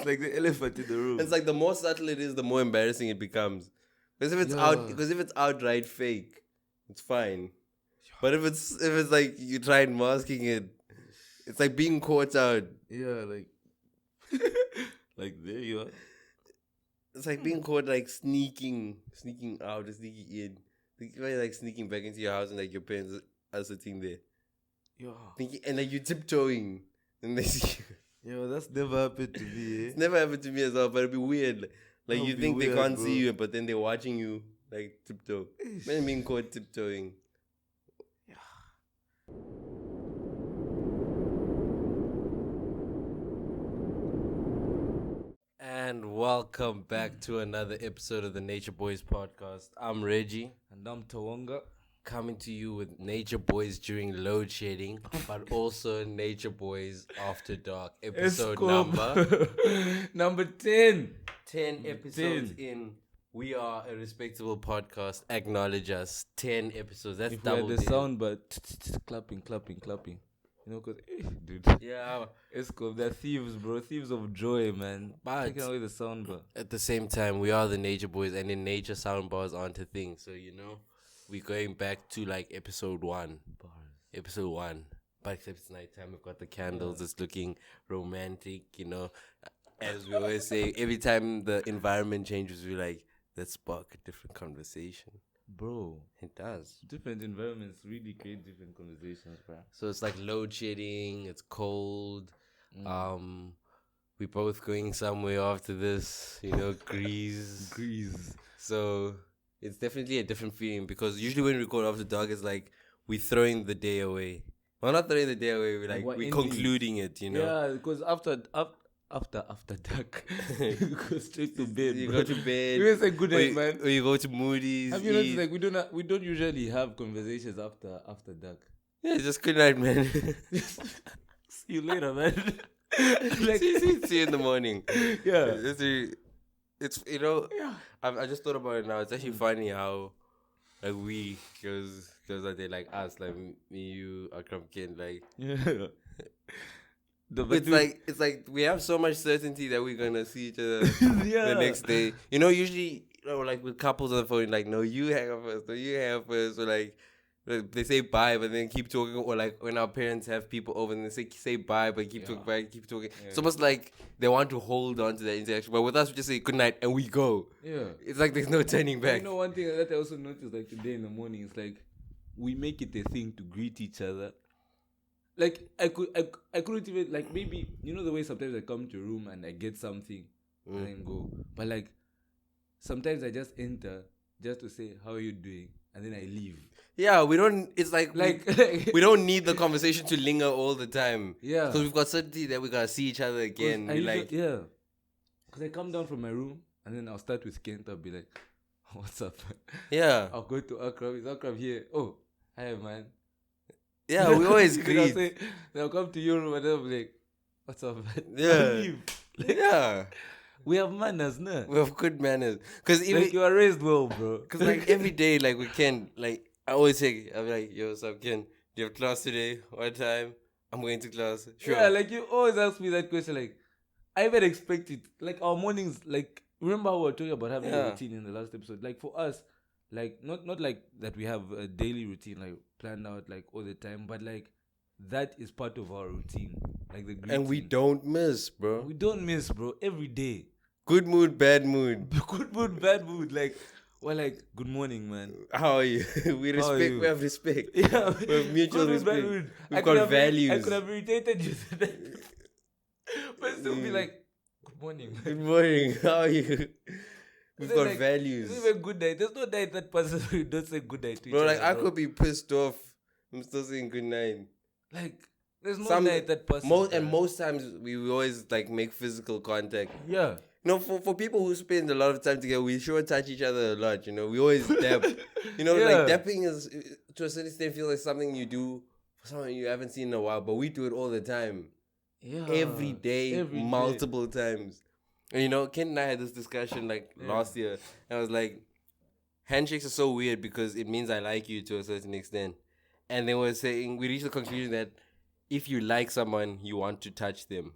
like the elephant in the room. It's like the more subtle it is, the more embarrassing it becomes. Because if it's outright fake, it's fine. But if it's like you tried masking it, it's like being caught out. Yeah, like like there you are. It's like being caught like sneaking out, sneaking in. Like sneaking back into your house and like your parents are sitting there. Yeah. And like you tiptoeing and they see you. Yo, that's never happened to me, eh? It's never happened to me as well, but it'd be weird. Like you think weird, they can't bro. see you, but then they're watching you like tiptoe. Man being caught tiptoeing. And welcome back to another episode of the Nature Boys podcast. I'm Reggie. And I'm Taonga. Coming to you with Nature Boys during load shedding, but also Nature Boys after dark. Episode number 10. 10 episodes in. We are a respectable podcast. Acknowledge us. 10 episodes. That's if double. We had the sound, but clapping. You know, because, dude. Yeah. It's cool. They're thieves, bro. Thieves of joy, man. But taking away the sound, bro. At the same time, we are the Nature Boys, and in nature, sound bars aren't a thing. So, you know, we're going back to like episode 1. Episode 1. But except it's nighttime. We've got the candles. Yeah. It's looking romantic, you know. As we always say, every time the environment changes, we're like, let's spark a different conversation. Bro, it does. Different environments really create different conversations, bro. So it's like load shedding, it's cold. We're both going somewhere after this, you know, Greece. So it's definitely a different feeling because usually when we record after dark, it's like we're throwing the day away. Well, not throwing the day away, we're concluding it, you know? Yeah, because after dark, you go straight to bed. You go to bed. You say good night, man. Or you go to Moody's. Have you noticed like we don't usually have conversations after dark? Yeah, just good night, man. See you later, man. Like see you in the morning. Yeah. It's you know. Yeah. I just thought about it now. It's actually funny how like we girls are there like us, like me, you, Akram, Ken, like. Yeah. It's like we have so much certainty that we're gonna see each other the next day. You know, usually, you know, like with couples on the phone, like, no, you hang up first, no, you hang up first, or like they say bye, but then keep talking, or like when our parents have people over and they say bye, but keep talking, bye, keep talking. Yeah. It's almost like they want to hold on to that interaction, but with us, we just say good night and we go. Yeah, it's like there's no turning back. You know, one thing that I also noticed, like today in the morning, is like we make it a thing to greet each other. Like, I couldn't even, like, maybe, you know the way sometimes I come to a room and I get something and then go. But, like, sometimes I just enter just to say, how are you doing? And then I leave. Yeah, we don't, it's like we don't need the conversation to linger all the time. Yeah. Because we've got certainty that we got to see each other again. Yeah. Because I come down from my room and then I'll start with Kent. I'll be like, what's up? Yeah. I'll go to Akram. Is Akram here? Oh, hi, man. Yeah, we always greet. Then I'll come to your room and I'll be like, what's up, man? Yeah. Yeah. We have manners, no? We have good manners. Because even like you are raised well, bro. Because like every day, like we can, like I always say, I'm like, yo, what's up, Ken? Do you have class today? What time? I'm going to class. Sure. Yeah, like you always ask me that question. Like I even expect it. Like our mornings, like remember how we were talking about having a routine in the last episode? Like for us, like not like that we have a daily routine like planned out like all the time, but like that is part of our routine. Like the greeting. And we don't miss, bro. We don't miss, bro. Every day. Good mood, bad mood. Good mood, bad mood. Like we're like, good morning, man. How are you? We respect. We have respect. Yeah, we have mutual respect. We've got values. I could have irritated you today, but still be like, good morning. Man. Good morning. How are you? We've got like, values. It's even good night. There's no night that person who don't say good night to each other. Bro, like I could be pissed off. I'm still saying good night. Like there's no night that person. Most times we always like make physical contact. Yeah. You know, for people who spend a lot of time together, we sure touch each other a lot. You know, we always dap. You know, like dapping is to a certain extent feels like something you do for someone you haven't seen in a while, but we do it all the time. Yeah. Every day, multiple times. And you know, Ken and I had this discussion like last year. And I was like, handshakes are so weird because it means I like you to a certain extent. And they were saying, we reached the conclusion that if you like someone, you want to touch them.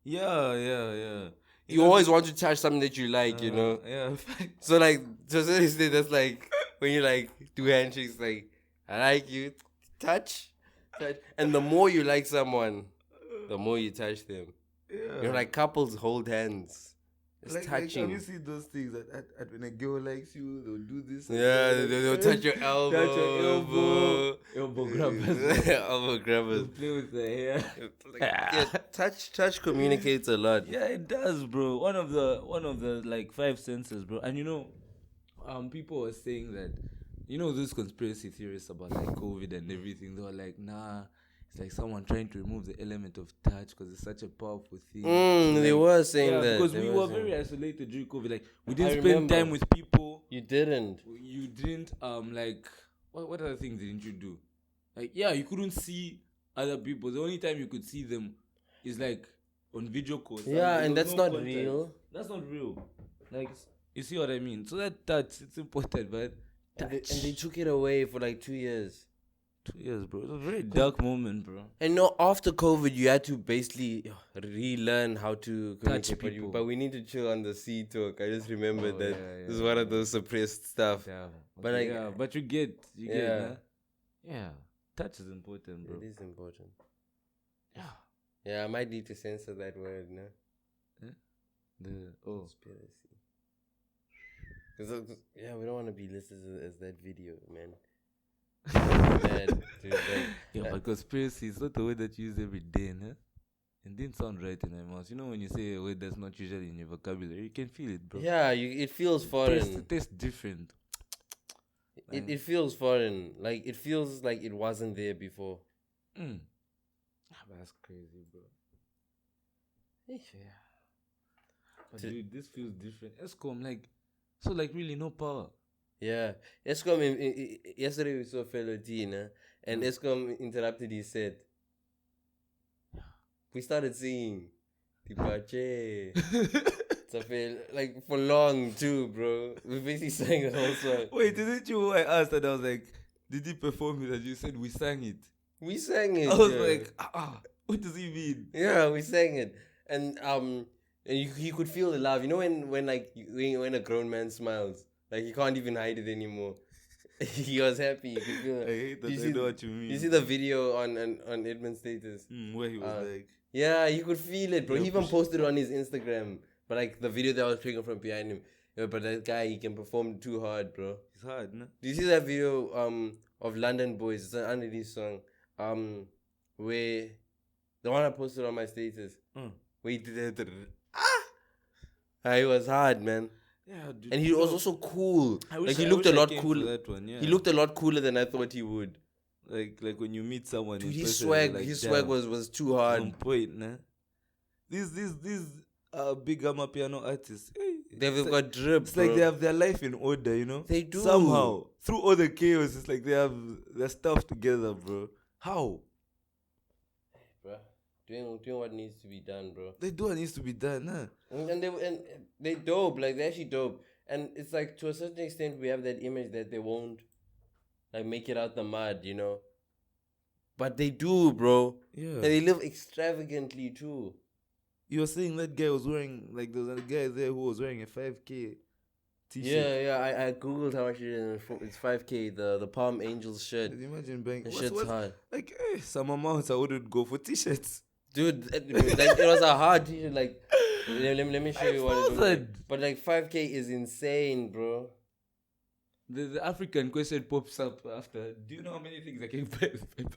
Yeah. you always want to touch something that you like, you know. Yeah. So like, to a certain extent, that's like when you like do handshakes, like I like you, touch, and the more you like someone, the more you touch them. Yeah. You know, like couples hold hands. It's like, touching. have you seen those things at when a girl likes you, they'll do this? Yeah, they'll touch your elbow. Touch your elbow. Elbow grabbers. Elbow grabbers. Play with the hair. Yeah, touch communicates a lot. Yeah, it does, bro. One of the like 5 senses, bro. And you know, people were saying that, you know, those conspiracy theories about like COVID and everything. They were like, nah, it's like someone trying to remove the element of touch because it's such a powerful thing. They were saying that because we were very isolated during COVID. Like we didn't spend time with people. You didn't. You didn't like what other things didn't you do? Like you couldn't see other people. The only time you could see them is like on video calls. Yeah, and that's not real. That's not real. Like, you see what I mean? So that touch, it's important, but and they took it away for like 2 years. 2 years, bro. It was a very dark moment, bro. And no, after COVID, you had to basically relearn how to touch people. But we need to chill on the sea talk. I just remember that this is one of those suppressed stuff. Yeah, but like, but you get, huh? Yeah, touch is important, bro. It is important. Yeah. Yeah, I might need to censor that word, no? Conspiracy. Cause, we don't want to be listed as that video, man. Bad, dude, like, but conspiracy is not the word that you use every day, huh? It didn't sound right in my mouth. You know, when you say a word that's not usually in your vocabulary, you can feel it, bro. Yeah, it feels foreign. It tastes different. It feels foreign. Like, it feels like it wasn't there before. That's crazy, bro. Yeah. But dude, this feels different. ESCOM, like really no power. Yeah. ESCOM, yesterday we saw fellow Tina, and ESCOM interrupted his set. We started singing. Tipache. Like for long too, bro. We basically sang the whole song. Wait, isn't you who I asked and I was like, did he perform it? And you said we sang it. We sang it. I was like, what does he mean? Yeah, we sang it. And you could feel the love. You know when a grown man smiles, like he can't even hide it anymore. He was happy. You could feel it. I hate that. I know what you mean. You see the video on Edmund's status where he was like, yeah, you could feel it, bro. He even posted it on his Instagram. But like the video that was playing from behind him. Yeah, but that guy, he can perform too hard, bro. It's hard, no? Do you see that video of London Boys? It's an unreleased song. Where the one I posted on my status. Where he did that. It was hard, man. Yeah, dude. And he was also cool. He looked a lot cooler. He looked a lot cooler than I thought he would. Like when you meet someone, dude, his swag was too hard. On point, nah. These big piano artists. They've got drip. It's like they have their life in order, you know. They do somehow through all the chaos. It's like they have their stuff together, bro. How? Bro, doing what needs to be done, bro. They do what needs to be done, huh? And they dope. Like, they're actually dope. And it's like, to a certain extent, we have that image that they won't like make it out the mud, you know. But they do, bro. Yeah. And they live extravagantly too. You were saying that guy was wearing, like, there was a guy there who was wearing a 5K t-shirt. Yeah. I googled how much it is. It's 5K. The Palm Angels shirt. Can you imagine buying? The shirt's hard. Like, some amounts I wouldn't go for t-shirts. Dude, it was a hard t-shirt. Like, let me show you what it was. But like 5K is insane, bro. The African question pops up after. Do you know how many things I can buy with 5,000?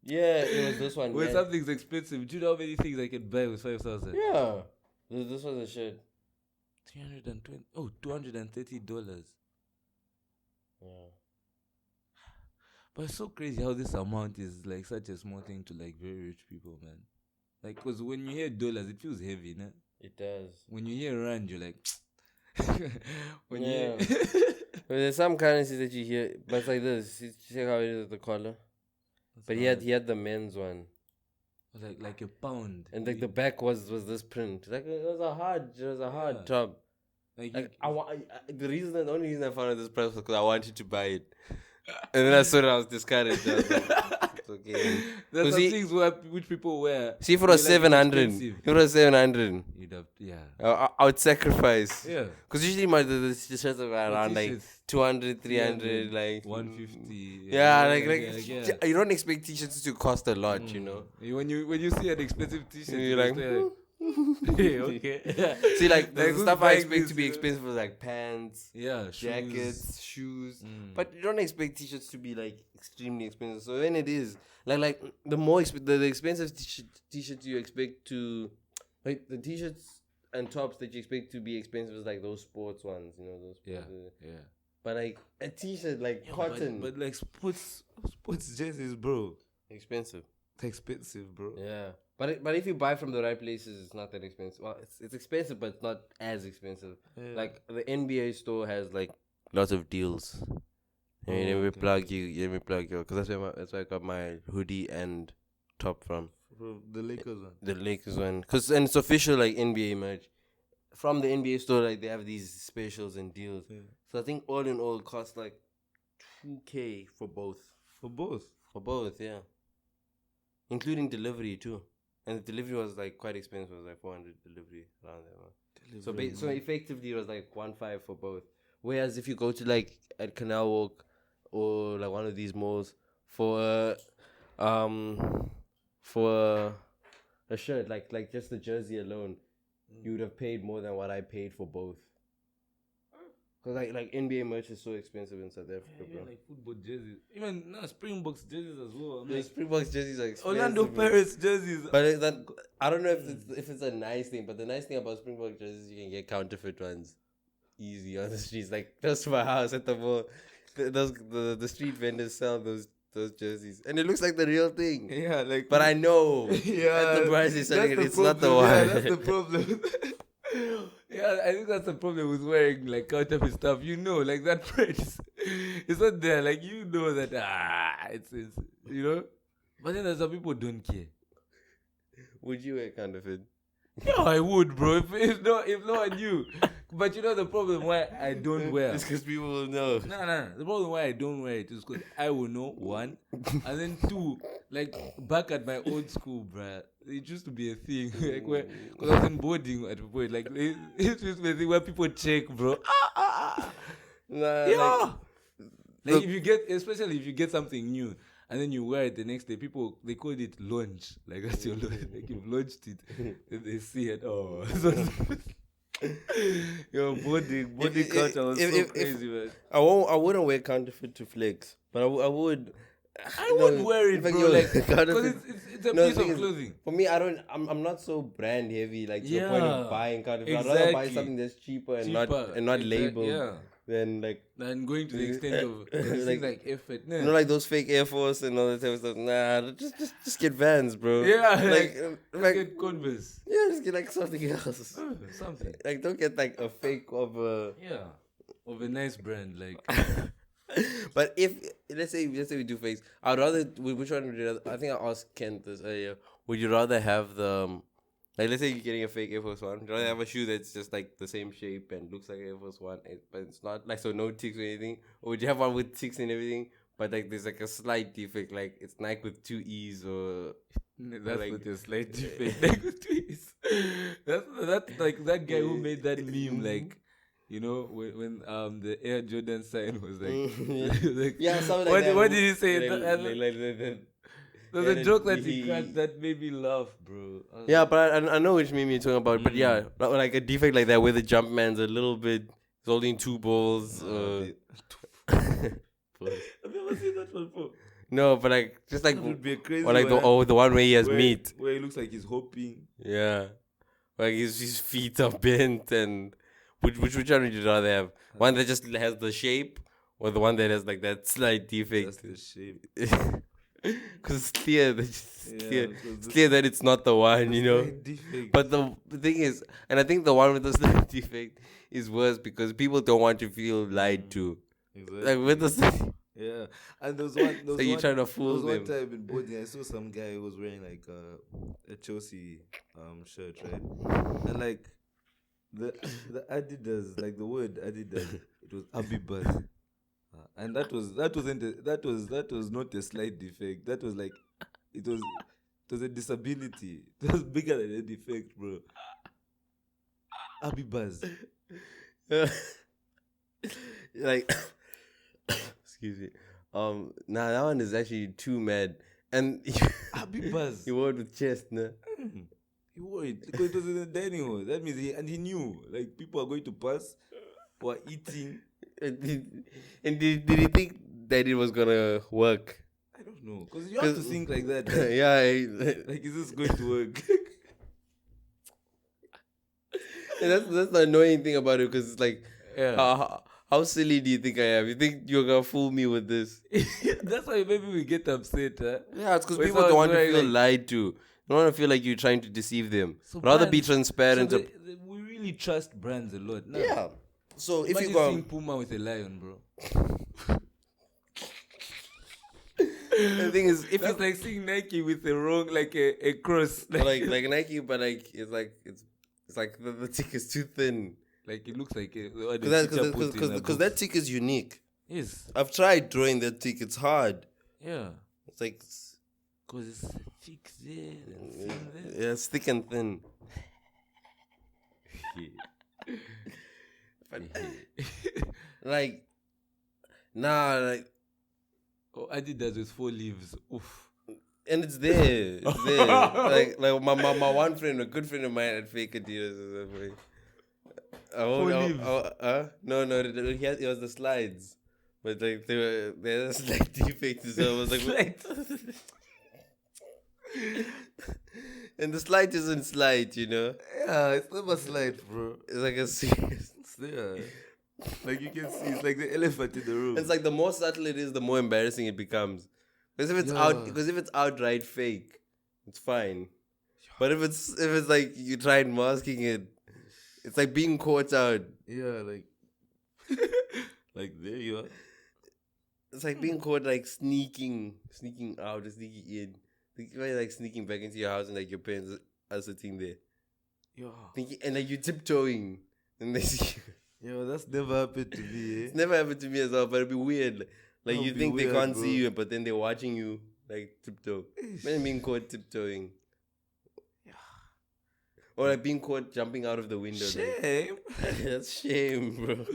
Yeah, it was this one. When something's expensive, do you know how many things I can buy with 5,000? Yeah. This was a shirt. $230. Yeah. But it's so crazy how this amount is like such a small thing to like very rich people, man. Like, because when you hear dollars, it feels heavy, no? It does. When you hear rand, you're like, when you hear... But there's some currencies that you hear, but it's like this. Check how it is at the collar. But he had the men's one. Like a pound. And like the back was this print. Like it was a hard top. Like the only reason I found out this price was because I wanted to buy it. And then I saw that I was discouraged. I was like, it's okay. There's some things which people wear. See, if it was 700, if it was 700, you'd have, I would sacrifice. Yeah. Because usually the shirts are around like 200, 300, like 150. Yeah. You don't expect t-shirts to cost a lot, you know. When you see an expensive t-shirt, you're like, okay. See, like the stuff I expect to be expensive is like pants, jackets, shoes. But you don't expect t-shirts to be like extremely expensive. So when it is like the more the expensive t-shirts you expect to, like the t-shirts and tops that you expect to be expensive is like those sports ones, you know, those sports, But like a t-shirt like cotton, but like sports jerseys, bro, expensive. It's expensive, bro. Yeah. But if you buy from the right places, it's not that expensive. Well, it's expensive, but it's not as expensive. Yeah. Like the NBA store has like lots of deals. Let me plug you, because that's where I got my hoodie and top from. The Lakers one. The Lakers one, and it's official like NBA merch. From the NBA store, like they have these specials and deals. Yeah. So I think all in all, it costs like $2,000 for both. For both, yeah. Including delivery too. And the delivery was like quite expensive. It was like 400 delivery around there. So effectively it was like 1,500 for both. Whereas if you go to like at Canal Walk or like one of these malls for a shirt like just the jersey alone, you would have paid more than what I paid for both. Cause like NBA merch is so expensive in South Africa, bro. Like football jerseys, even Springboks jerseys as well. The Springboks jerseys are expensive. Orlando Pirates jerseys. But I don't know if it's a nice thing. But the nice thing about Springbok jerseys, you can get counterfeit ones easy on the streets. Like close to my house at the mall, the street vendors sell those jerseys, and it looks like the real thing. Yeah, like. But I know. At the price is selling it, it's not the one. Yeah, that's the problem. Yeah, I think that's the problem with wearing like counterfeit stuff. You know, like that price, it's not there. Like you know that it's you know. But then there's some people don't care. Would you wear counterfeit? Yeah, I would, bro. If no one knew. But you know the problem why I don't wear. It's because people will know. No. The problem why I don't wear it is because I will know, one, and then two, like back at my old school, bruh, it used to be a thing. Like where, because I was in boarding at a point, like it used to be a thing where people check, bro. Nah, like if you get, especially if you get something new. And then you wear it the next day. People, they call it launch. Like that's your launch. Like you've launched it. Then they see it. Oh. Your body culture was so crazy, man. I wouldn't wear counterfeit to flex. But I would. I wouldn't wear it, bro. Like, because it's a piece of clothing. For me, I'm not so brand heavy. Like to the point of buying counterfeit. Exactly. I'd rather buy something that's cheaper and not labeled. Yeah. Than going to the extent of like effort. You know, like those fake Air Force and all that type of stuff. Nah, just get Vans, bro. Yeah, like get Converse. Yeah, just get like something else. Something. Like don't get like a fake of a of a nice brand, like. But if let's say we do fakes, I'd rather which one would you rather? I think I asked Kent this earlier. Would you rather have the like, let's say you're getting a fake Air Force One. You rather have a shoe that's just like the same shape and looks like Air Force One, but it's not like, so no ticks or anything? Or would you have one with ticks and everything, but like there's like a slight defect, like it's Nike with 2 E's or that's like, with a slight defect, Nike with 2 E's. That's like that guy who made that meme, like, you know, when the Air Jordan sign was like, yeah, something like that. What did he say? There's a joke that he cracked that made me laugh, bro. Yeah, but I know which meme you're talking about. But yeah, like a defect like that where the Jumpman's a little bit holding 2 balls. I've never seen that one before. No, but like just like that would be a crazy or like the one where he has meat. Where he looks like he's hopping. Yeah. Like his feet are bent, and which one would you rather have? One that just has the shape, or the one that has like that slight defect? That's the shape. Because it's clear that it's not the one, you know. But the thing is, and I think the one with the slight defect is worse because people don't want to feel lied to. Exactly. Like with the and there was one. So you're trying to fool them. One time in boarding, I saw some guy who was wearing like a Chelsea shirt, right? And like the Adidas, like the word Adidas, it was Abibas. And that was not a slight defect. That was like it was a disability. It was bigger than a defect, bro. Abibaz. Like, excuse me. Nah, that one is actually too mad. And Abibaz. he wore it with chest, nah. He wore it because it was in the dining hall. That means he knew like people are going to pass, were eating. And did he think that it was gonna work? I don't know, because you have to think like that. Like, Yeah, like is this going to work? and that's the annoying thing about it, because it's like, Yeah. how silly do you think I am? You think you're gonna fool me with this? That's why maybe we get upset, huh? Yeah, it's because When people don't want to someone's feel like- lied to. They don't want to feel like you're trying to deceive them. So Rather be brands- transparent. So we really trust brands a lot. Now, Yeah. So if imagine you go, seeing Puma with a lion, bro. the thing is, if That's you like seeing Nike with a wrong, like a cross. like Nike, but like it's like the tick is too thin. Like it looks like Because that tick is unique. Yes. I've tried drawing that tick. It's hard. Yeah. It's like Because it's thick there and thin there. yeah, it's thick and thin. Like like Oh, I did that with 4 leaves. Oof. and it's there. It's there. like my one friend, a good friend of mine at Fake Adidas or something. No, it was the slides. But like there's like defects, so I was like and the slide isn't slide, you know? Yeah, it's never slide, bro. It's like a serious. It's there. Like you can see, it's like the elephant in the room. It's like the more subtle it is, the more embarrassing it becomes. Because if it's outright fake, it's fine. But if it's like you tried masking it, it's like being caught out. Yeah, like like there you are. It's like being caught like sneaking out, sneaking in. Like sneaking back into your house and like your parents are sitting there. Yeah. And like you tiptoeing and they see you. Yo, that's never happened to me, eh? It's never happened to me as well, but it'd be weird. Like That'll you be think weird, they can't bro. see you, but then they're watching you like tiptoe. Imagine being caught tiptoeing. Or like being caught jumping out of the window. Shame. That's shame, bro.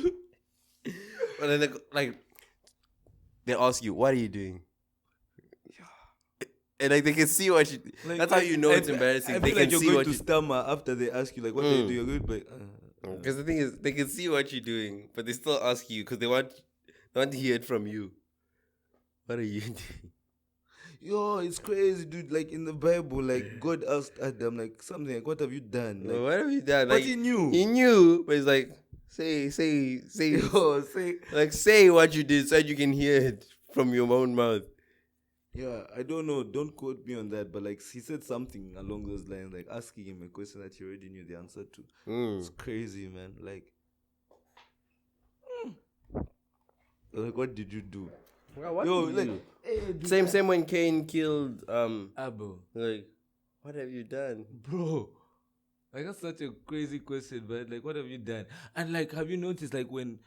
But then they ask you, what are you doing? And like they can see what you. Like, that's how you know it's embarrassing. I They feel can like you're see going what to you. stammer after they ask you, like, what do you do? You're going to be Because the thing is, they can see what you're doing, but they still ask you because they want to hear it from you. What are you doing? Yo, it's crazy, dude. Like in the Bible, like God asked Adam, like something like, what have you done? Like, What have you done? but Like, he knew. He knew, but it's like, say, Yo, say, like say what you did so that you can hear it from your own mouth. yeah, I don't know. Don't quote me on that, but like he said something along those lines, like asking him a question that he already knew the answer to. It's crazy, man. Like, what did you do? Well, what Yo, did like, you hey, do? dude, Same when Cain killed Abel, like, what have you done? bro. Like that's such a crazy question, but like, what have you done? And like, have you noticed, like, when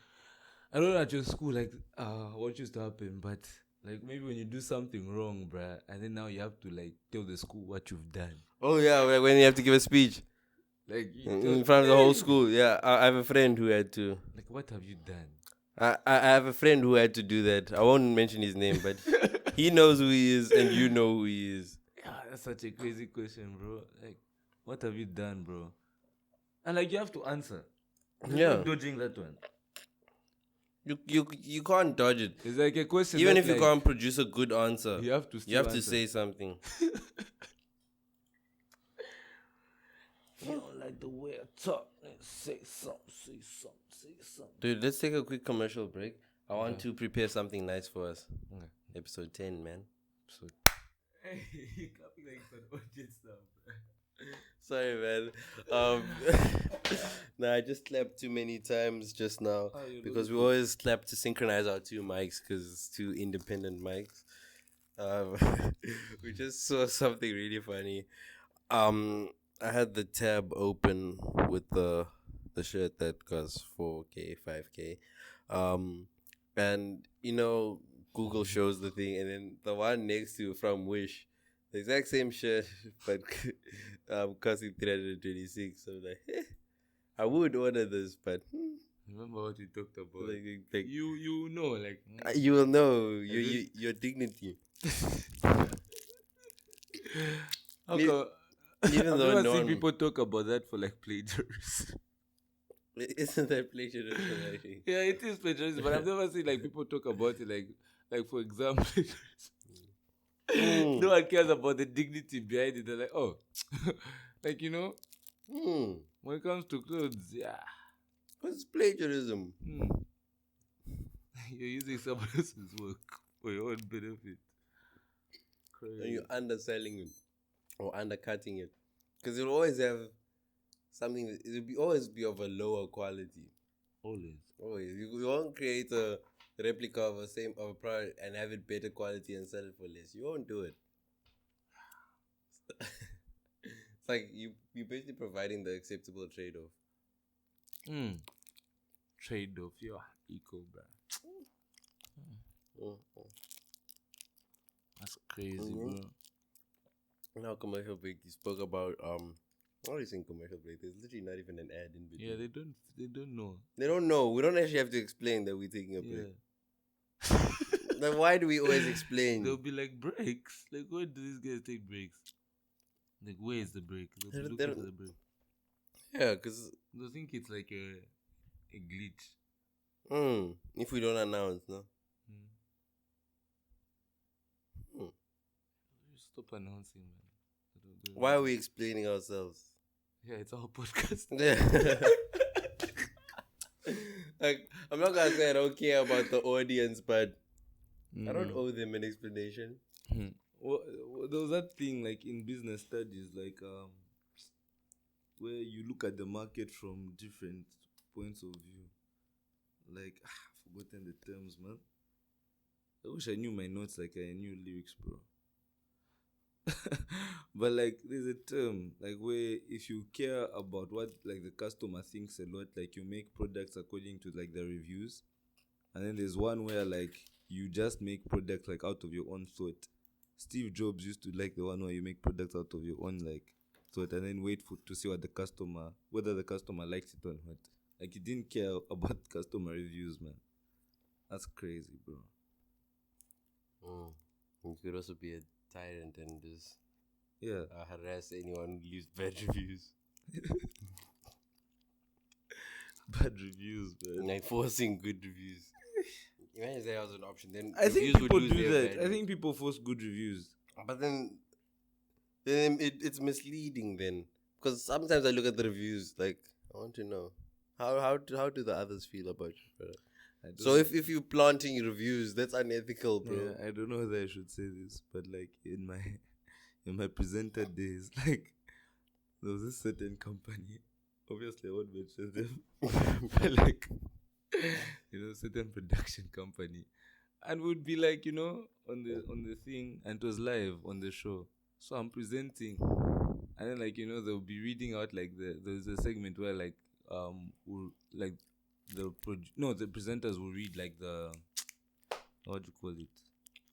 I don't know at your school, like, what used to happen, but like maybe when you do something wrong, bruh, and then now you have to like tell the school what you've done. Oh yeah, like when you have to give a speech Like in front of the whole school. Yeah, I have a friend who had to. Like, what have you done? I have a friend who had to do that. I won't mention his name, but he knows who he is, and you know who he is. Yeah, that's such a crazy question, bro. Like, what have you done, bro? And like, you have to answer. There's Yeah. no dodging that one. You can't dodge it. It's like a question. Even that, if you like, can't produce a good answer, you have to. you have to answer. say something. You don't like the way I talk. Say something. Say something. Dude, let's take a quick commercial break. I want to prepare something nice for us. Okay. Episode 10, man. Hey, you copy like some audience stuff. Sorry, man. Nah, I just clapped too many times just now because we always clap to synchronize our two mics because it's two independent mics. We just saw something really funny. I had the tab open with the shirt that costs 4K, 5K. And Google shows the thing, and then the one next to from Wish, the exact same shirt, but costing 326. So I'm like, I would order this, but Remember what we talked about? like you know, like you will know your dignity. How come? Even I've though never seen people talk about that for like plagiarism. Isn't that plagiarism actually? Yeah, it is plagiarism, but I've never seen like people talk about it like for example. No one cares about the dignity behind it. They're like, oh, like when it comes to clothes, yeah, what's plagiarism? You're using someone else's work for your own benefit. Crazy. And you're underselling it or undercutting it, because you'll always have something. It'll always be of a lower quality. Always. You won't create a replica of a product and have it better quality and sell it for less. You won't do it. It's like you're basically providing the acceptable trade-off. Trade-off, yeah, eco brand. That's crazy, bro. Now commercial break, you spoke about what are you saying commercial break? There's literally not even an ad in between. Yeah, they don't know. They don't know. We don't actually have to explain that we're taking a break. Like, why do we always explain? They'll be like, breaks? Like, where do these guys take breaks? Like, where is the break? They'll be looking for the break. Yeah, because they'll think it's like a glitch. If we don't announce, no? Stop announcing, man. Why are we explaining ourselves? Yeah, it's our podcast. Like, I'm not gonna say I don't care about the audience, but I don't owe them an explanation. Well, there was that thing like in business studies, like where you look at the market from different points of view. Like, I've forgotten the terms, man. I wish I knew my notes like I knew lyrics, bro. But like there's a term like where if you care about what like the customer thinks a lot, like you make products according to like the reviews, and then there's one where like you just make products like out of your own thought. Steve Jobs used to like the one where you make products out of your own like thought and then wait to see what whether the customer likes it or not. Like he didn't care about customer reviews, man. That's crazy, bro. You could also be a tyrant and just harass anyone who leaves bad reviews. Bad reviews, man. Like forcing good reviews. Imagine that was an option. Then I think people do that. I think people force good reviews. But then it's misleading then. Because sometimes I look at the reviews like, I want to know how do the others feel about you, brother? So if you're planting reviews, that's unethical, bro. Yeah, I don't know whether I should say this, but like in my presenter days, like there was a certain company. Obviously, I won't mention them, but like certain production company, and would be like on the thing, and it was live on the show. So I'm presenting, and then like they'll be reading out like there's a segment where like we'll, like the presenters will read like the what do you call it,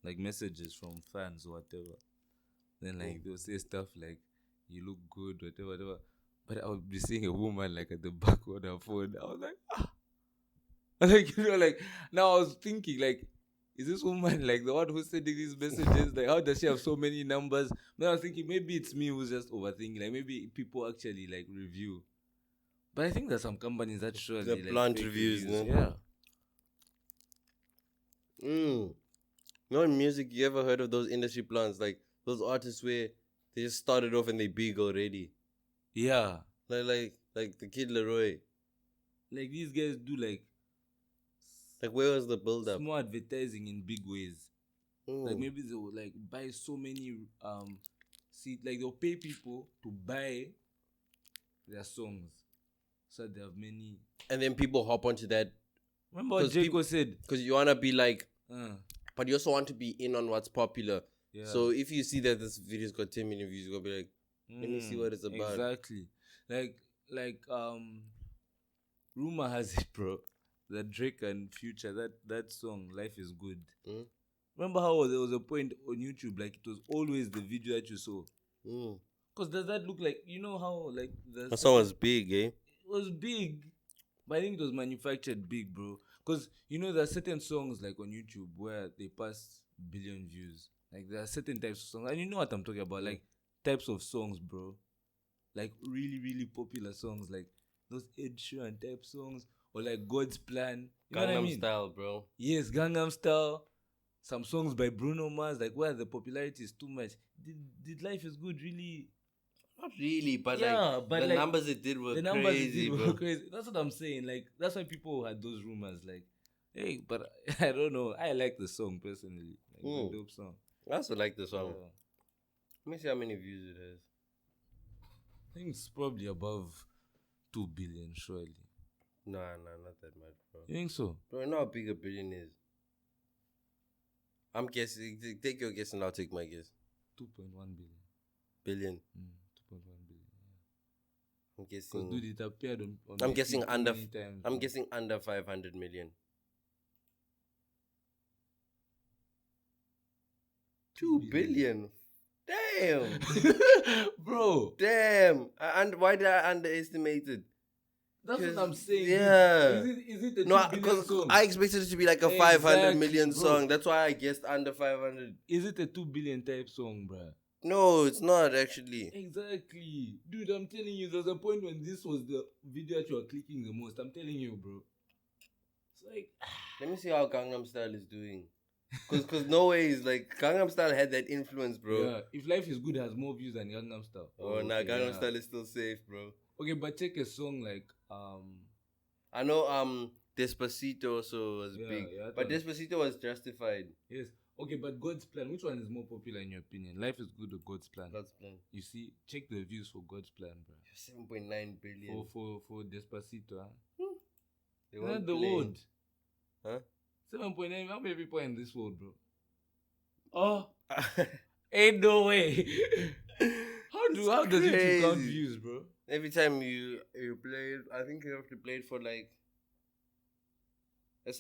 like messages from fans or whatever. Then like they'll say stuff like you look good, whatever. But I would be seeing a woman like at the back of her phone. I was like, like like now I was thinking like, is this woman like the one who's sending these messages? Like, how does she have so many numbers? Then I was thinking maybe it's me who's just overthinking. Like maybe people actually like review. But I think there's some companies that show the like plant reviews, no? Yeah. In music, you ever heard of those industry plants? Like those artists where they just started off and they big already. Yeah. Like the Kid Leroy. Like these guys do like where was the build up? Small advertising in big ways. Like maybe they will like buy so many like they'll pay people to buy their songs. So they have many. And then people hop onto that. Remember what Jaco said? Because you want to be like, but you also want to be in on what's popular. Yeah. So if you see that this video's got 10 million views, you're going to be like, let me see what it's about. Exactly. Like rumor has it, bro, that Drake and Future, that song, Life is Good. Mm. Remember how there was a point on YouTube, like it was always the video that you saw. Because does that look like, you know how like The song was big, eh? It was big, but I think it was manufactured big, bro. Because you know there are certain songs like on YouTube where they pass billion views. Like there are certain types of songs, and you know what I'm talking about, like types of songs, bro. Like really, really popular songs, like those Ed Sheeran type songs, or like God's Plan. You know what I mean? Style, bro. Yes, Gangnam Style. Some songs by Bruno Mars, like where the popularity is too much. Did Life is Good really? Not really, but Yeah, like but the like, numbers it did were the numbers crazy, were bro. crazy. That's what I'm saying. Like that's why people had those rumors. Like, hey, but I don't know. I like the song personally. Like, it's a dope song. I also like the song. Yeah. Let me see how many views it has. I think it's probably above 2 billion, surely. Nah, not that much, bro. You think so? Bro, you know how big a billion is? I'm guessing. Take your guess and I'll take my guess. 2.1 billion. Billion. 2.1 billion. Yeah. I'm guessing. Dude, it appeared on I'm guessing YouTube under. many times, I'm bro. guessing under 500 million. 2 billion. Damn. Bro. Damn. And why did I underestimate it? That's what I'm saying. Yeah. Is it a 2 No, billion because song? I expected it to be like a 500 million song. That's why I guessed under 500. Is it a 2 billion type song, bruh? No, it's not actually. Exactly. Dude, I'm telling you, there's a point when this was the video that you are clicking the most. I'm telling you, bro. It's like... Let me see how Gangnam Style is doing. Because no way is like Gangnam Style had that influence, bro. Yeah, if Life is Good has more views than Gangnam Style. Oh, nah, Gangnam Style is still safe, bro. Okay, but take a song like I know Despacito also was big. Yeah, but Despacito was justified. Yes. Okay, but God's Plan, which one is more popular in your opinion? Life is Good or God's Plan? God's Plan. You see, check the views for God's Plan, bro. 7.9 billion. For Despacito, huh? They Not the play. world. Huh? 7.9. How many people are in this world, bro? Oh, ain't no way. How does YouTube count views, bro? Every time you play it, I think you have to play it for like.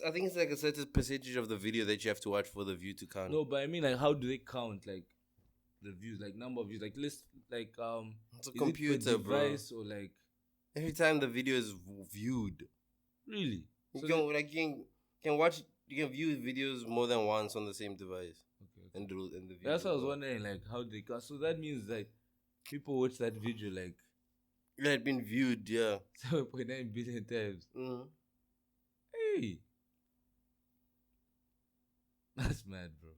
I think it's like a certain percentage of the video that you have to watch for the view to count. No, but I mean, like, how do they count like the views, like number of views, like list, like It's a computer, it per device, bro. Or like every time the video is viewed. Really? You can view videos more than once on the same device. Okay. And the video. That's what I was wondering, like how they count. So that means like people watch that video like it had been viewed, yeah, 7.9 billion times. Hey, that's mad, bro.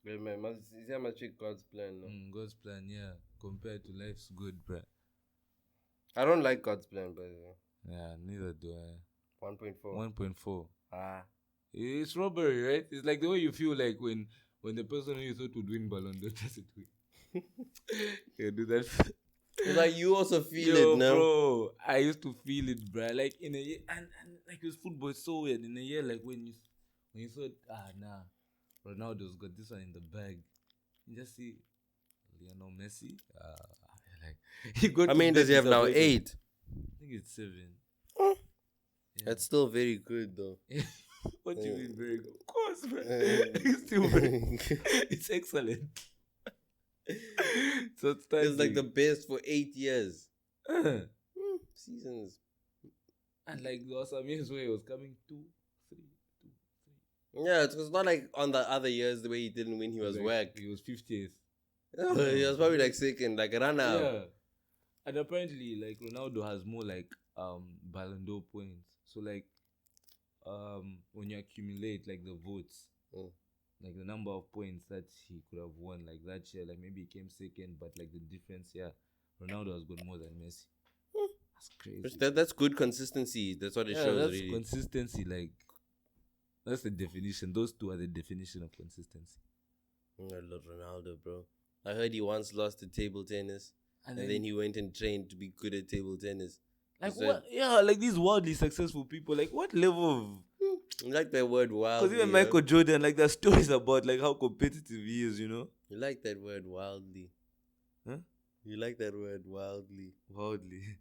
Yeah, man, see how much God's Plan, no? God's Plan, yeah, compared to Life's Good, bro. I don't like God's Plan, by the way. Yeah, neither do I. 1.4. 1.4. It's robbery, right? It's like the way you feel like when the person who you thought would win Ballon d'Or doesn't win. You do that. It's like you also feel it now. Bro, I used to feel it, bro. Like in a year, and like with football, it's so weird. In a year, like when you thought, Ronaldo's got this one in the bag. You just see Lionel Messi. Like he got. How many does he have now? 8. I think it's 7. Yeah. That's still very good, though. What do you mean very good? Of course, man. It's still very good. It's excellent. So it's like the best for 8 years. Seasons. And like there was some years where he was coming 2, 3. Yeah, it's not like on the other years the way he didn't win, he was whack. He was 50th. He was probably like second, like a runner. Yeah. And apparently like Ronaldo has more like Ballon d'Or points. So like when you accumulate like the votes, like the number of points that he could have won like that year, like maybe he came second, but like the difference, Ronaldo has got more than Messi. That's crazy. That's good consistency. That's what it shows. That's really consistency. Like that's the definition. Those two are the definition of consistency. I love Ronaldo, bro. I heard he once lost to table tennis, and then he went and trained to be good at table tennis. Like what? Yeah, like these wildly successful people. Like what level of? You like that word wildly? Because even Michael Jordan, like there's stories about like how competitive he is. You know. You like that word wildly? Huh? You like that word wildly? Wildly.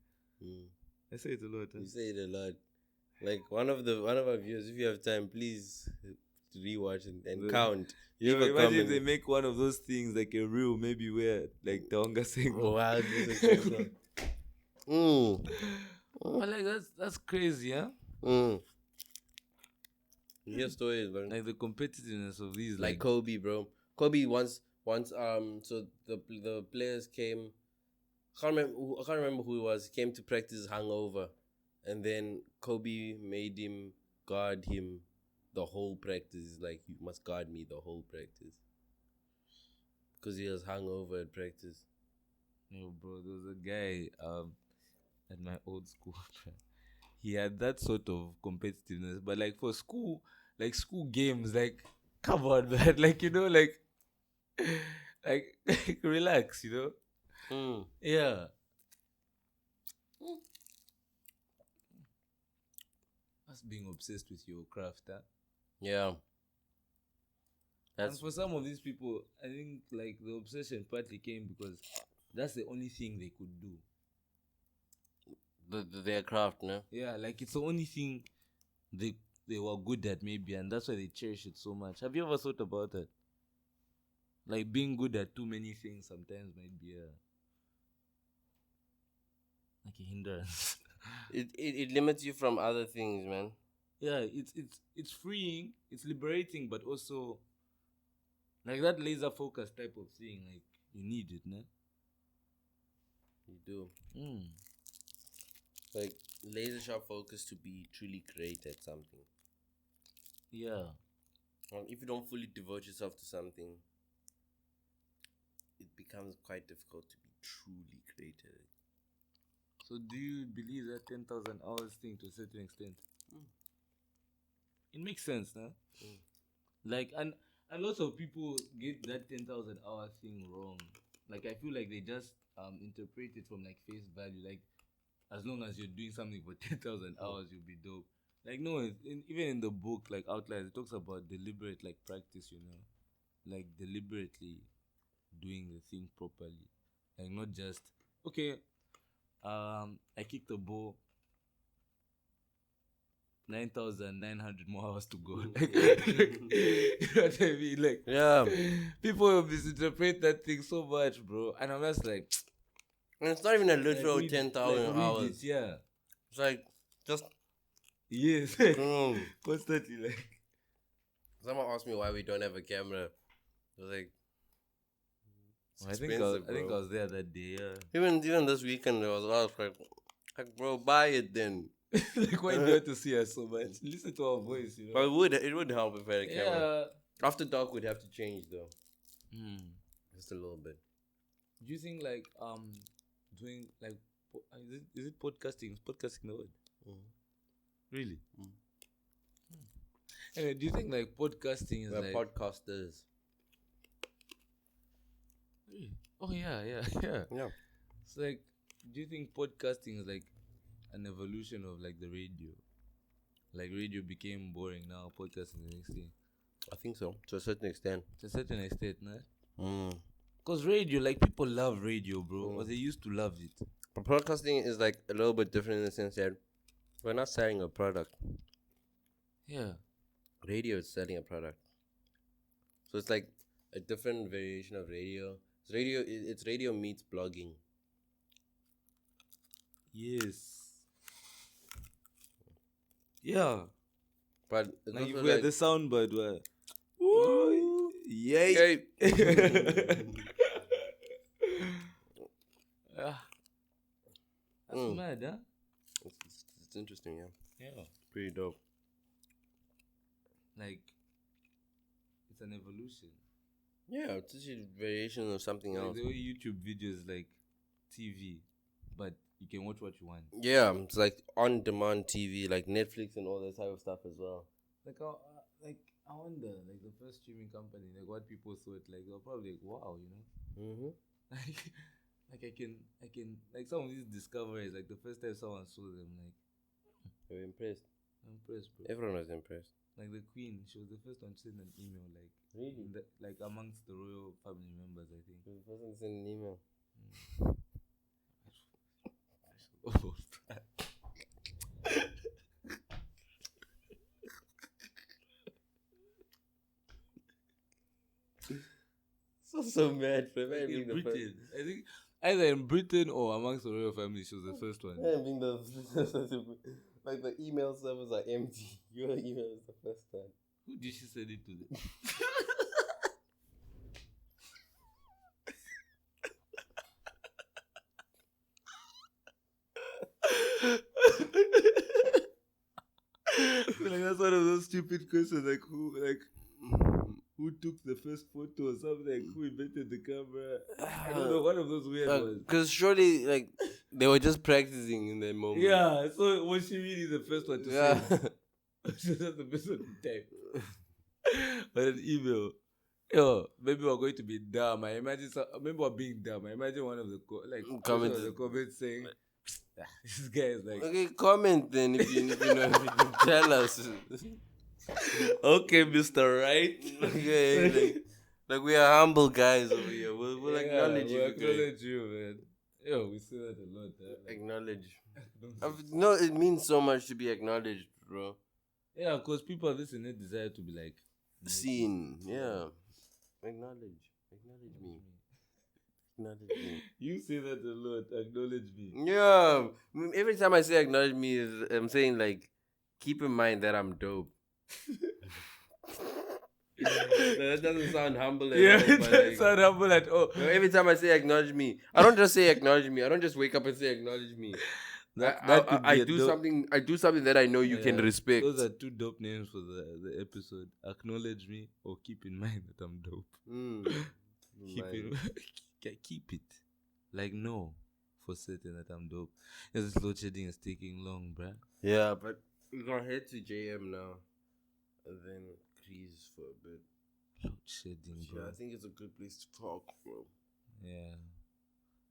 I say it a lot. Huh? You say it a lot. Like one of our viewers, if you have time, please rewatch and The- count. Yo, Leave a imagine if comment. they make one of those things like a reel, maybe where like Taonga saying, Oh, wow, this is so but like that's crazy, huh? You hear stories, man. Like the competitiveness of these, Like Kobe, bro. Kobe once so the players came. I can't remember who it was. He came to practice hungover, and then Kobe made him guard him the whole practice. Like, you must guard me the whole practice because he was hungover at practice. Yo, bro, there was a guy at my old school. He had that sort of competitiveness, but like for school, like school games, like come on, man, like like relax, Yeah. That's being obsessed with your craft, huh? Yeah. And for some of these people, I think like the obsession partly came because that's the only thing they could do. Their craft, no? Yeah, like it's the only thing they were good at, maybe, and that's why they cherish it so much. Have you ever thought about that? Like being good at too many things sometimes might be like a hindrance. It limits you from other things, man. Yeah, it's freeing, it's liberating, but also like that laser focus type of thing. Like you need it, no? You do. Like laser sharp focus to be truly great at something. Yeah. If you don't fully devote yourself to something, it becomes quite difficult to be truly great at it. So do you believe that 10,000 hours thing to a certain extent? It makes sense, no? Like, and lots of people get that 10,000 hour thing wrong. Like, I feel like they just interpret it from like face value. Like, as long as you're doing something for 10,000 hours, you'll be dope. Like, no, even in the book, like Outliers, it talks about deliberate like practice, like deliberately doing the thing properly. Like, not just, okay, I kicked the ball, 9,900 more hours to go. Like, you know what I mean? Like, yeah, people misinterpret that thing so much, bro. And I'm just like, and it's not even a literal like, 10,000 hours. Yeah, it's like just yes, constantly. Like, someone asked me why we don't have a camera. I was like, I think I was there that day. Yeah. Even this weekend, I was like, bro, buy it then. Like, why do you want to see us so much? Listen to our voice, But it would help if I had a camera. After dark, we'd have to change though. Just a little bit. Do you think like doing like is it podcasting? Is podcasting the word? Really? Anyway, do you think like podcasting is We're like podcasters? Oh yeah. It's like, do you think podcasting is like an evolution of like the radio? Like radio became boring, now podcasting is the next thing. I think so, to a certain extent. To a certain extent, no? Because radio, like people love radio, bro. Or they used to love it. But podcasting is like a little bit different in the sense that we're not selling a product. Yeah. Radio is selling a product. So it's like a different variation of radio. It's radio meets blogging. Yes. Yeah. But it's like also we had like the soundbird where woo, yay. That's mad, huh? It's interesting, yeah. Yeah. Pretty dope. Like, it's an evolution. Yeah, it's just a variation of something like else. The way YouTube videos like TV, but you can watch what you want. Yeah, it's like on-demand TV, like Netflix and all that type of stuff as well. Like, I wonder, like the first streaming company, like what people thought, like they're probably like, wow, like I can, like some of these discoveries, like the first time someone saw them, like they were impressed. I'm impressed, bro. Everyone was impressed. Like the Queen, she was the first one to send an email, like really, like amongst the royal family members, I think. She was the first one to send an email. So mad, fam. Like in Britain, I think either in Britain or amongst the royal family, she was the first one. I think like the email servers are empty. Your email is the first one. Who did she send it to? Like that's one of those stupid questions, like who took the first photo or something, like who invented the camera. I don't know, one of those weird ones. Because surely, like, they were just practicing in that moment. Yeah, so was she really the first one to say it? She was just the first one to type. But an email. Yo, maybe we're going to be dumb. I imagine maybe we're being dumb. I imagine one of the comments saying, this guy is like, okay, comment then if you know, if you can tell us. Okay, Mr. Right. Okay, like we are humble guys over here. We'll acknowledge you. We'll acknowledge you, man. Yo, we say that a lot. Acknowledge. No, it means so much to be acknowledged, bro. Yeah, because people listening desire to be like seen. Yeah. Acknowledge me. Acknowledge me. You say that a lot. Acknowledge me. Yeah. Every time I say acknowledge me, I'm saying like, keep in mind that I'm dope. That doesn't sound humble at all. Yeah, it doesn't sound humble at all. Every time I say acknowledge me, I don't just say acknowledge me. I don't just wake up and say acknowledge me. I do something. I do something that I know you can respect. Those are two dope names for the episode. Acknowledge me or keep in mind that I'm dope. Keep it. Like no, for certain that I'm dope. This load shedding is taking long, bruh. Yeah, but we're gonna head to JM now, and then Greece for a bit. Load shedding, bro. Yeah, I think it's a good place to talk, bro. Yeah,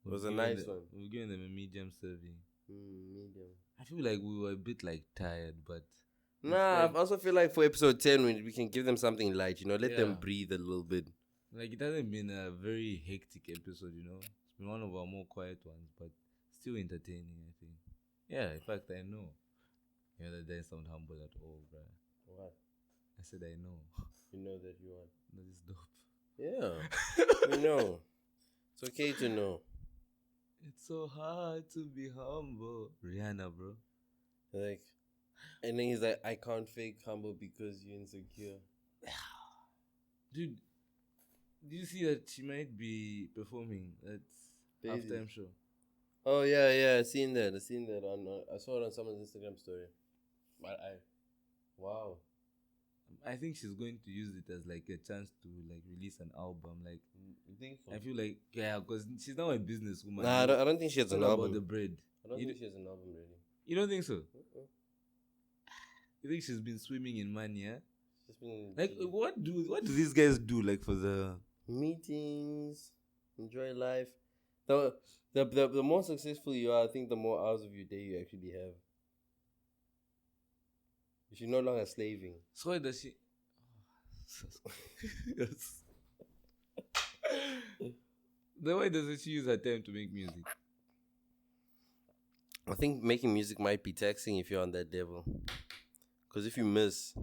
it was a nice one. We're giving them a medium serving. Medium. I feel like we were a bit like tired, but I also feel like for episode 10 we can give them something light, let them breathe a little bit. Like it hasn't been a very hectic episode, It's been one of our more quiet ones, but still entertaining, I think. Yeah, in fact, I know. That doesn't sound humble at all, bruh. What? I said I know. You know that you are. That is dope. Yeah. We know. It's okay to know. It's so hard to be humble. Rihanna, bro. Like, and then he's like, I can't fake humble because you're insecure. Dude, do you see that she might be performing at halftime show? Oh, yeah, I seen that. I saw it on someone's Instagram story. But wow. I think she's going to use it as like a chance to like release an album. Like, you think so? I feel like because she's now a businesswoman. Nah, I don't think she has an album. About the bread. I don't think she has an album ready. You don't think so? You think she's been swimming in money? Yeah. She's been like what do these guys do like for the meetings? Enjoy life. The more successful you are, I think the more hours of your day you actually have. She's no longer slaving. So why does she? Yes. Then why doesn't she use her time to make music? I think making music might be taxing if you're on that level. Because if you miss,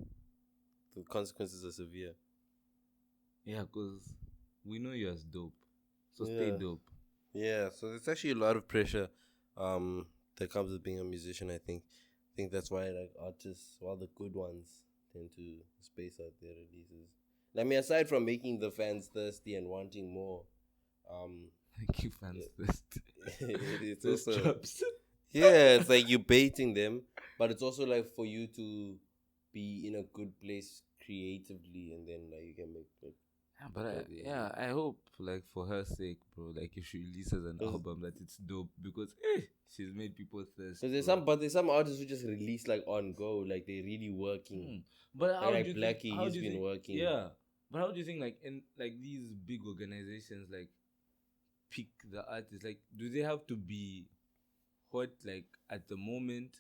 the consequences are severe. Yeah, because we know you're as dope. So stay dope. Yeah, so there's actually a lot of pressure that comes with being a musician, I think. I think that's why like artists, all the good ones, tend to space out their releases. I mean, aside from making the fans thirsty and wanting more, making fans thirsty. It's also yeah, it's like you're baiting them, but it's also like for you to be in a good place creatively, and then like you can make it. Yeah, but I hope like for her sake, bro, like if she releases an album that it's dope because she's made people thirsty. But there's some artists who just release like on go, like they're really working. But how like Blackie, he's been working. Yeah, but how do you think like in like these big organizations like pick the artists? Like, do they have to be hot like at the moment,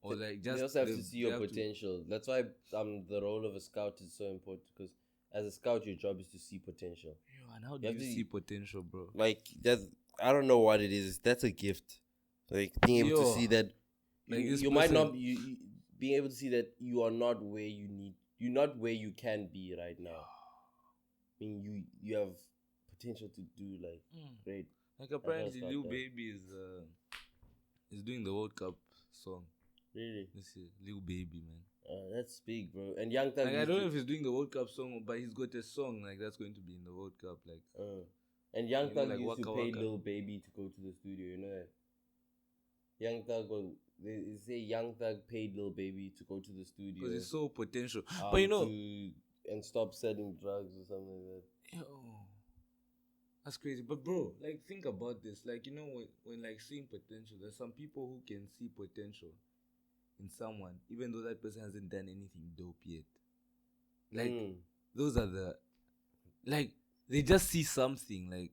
or like just they also have to see your potential? That's why the role of a scout is so important because. As a scout, your job is to see potential. Yeah, and how do you see potential, bro? Like, I don't know what it is. That's a gift. Like, being able to see that. Like you might not be... being able to see that you are not where you need... You're not where you can be right now. mean, you have potential to do like great. Like apparently, Lil Baby is doing the World Cup song. Really? This is Lil Baby, man. That's big, bro. And Young Thug. Like, I don't know if he's doing the World Cup song, but he's got a song like that's going to be in the World Cup, like. And Young Thug used Waka to pay Waka. Lil Baby to go to the studio. You know that. Young Thug, they say Young Thug paid Lil Baby to go to the studio Because it's so potential. But you know, and stop selling drugs or something like that. Yo, that's crazy. But bro, like think about this. Like, you know, when like seeing potential, there's some people who can see potential in someone, even though that person hasn't done anything dope yet. Like those are the, like, they just see something, like,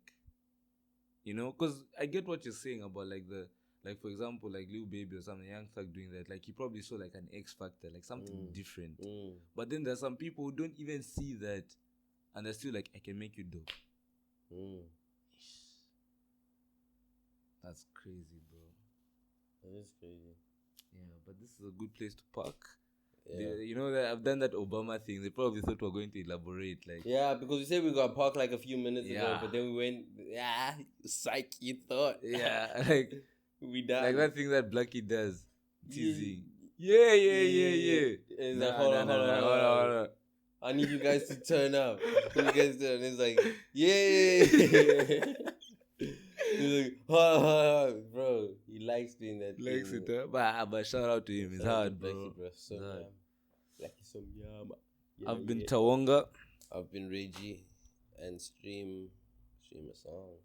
you know, because I get what you're saying about like the, like for example, like Lil Baby or something, Young Thug doing that, like he probably saw like an X factor, like something different. But then there's some people who don't even see that, and they're still like, I can make you dope. That's crazy, bro. That is crazy. Yeah, but this is a good place to park. Yeah. You know that I've done that Obama thing. They probably thought we were going to elaborate, like. Yeah, because we said we got parked like a few minutes ago, but then we went. Psych, you thought. Yeah, like we died. Like that thing that Blackie does, teasing. Yeah. It's like, hold on. I need you guys to turn up. You guys turn. It's like, yeah. He's like, hold on, bro. He likes doing that. Likes it, huh? But shout out to him. It's hard, bro. So I've been Taonga. I've been Reggie. And stream a song.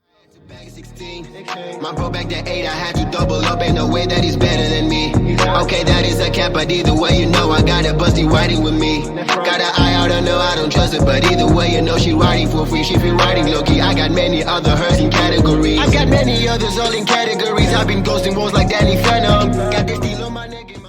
Back 16. My bro back to 8, I had to double up. Ain't no way that he's better than me. Okay, that is a cap, but either way, you know I got a busty writing with me. Got an eye out, I know I don't trust her, but either way, you know she writing for free. She been writing low key. I got many other hers in categories. I got many others all in categories. I've been ghosting walls like Danny Phantom. Got this deal on my neck.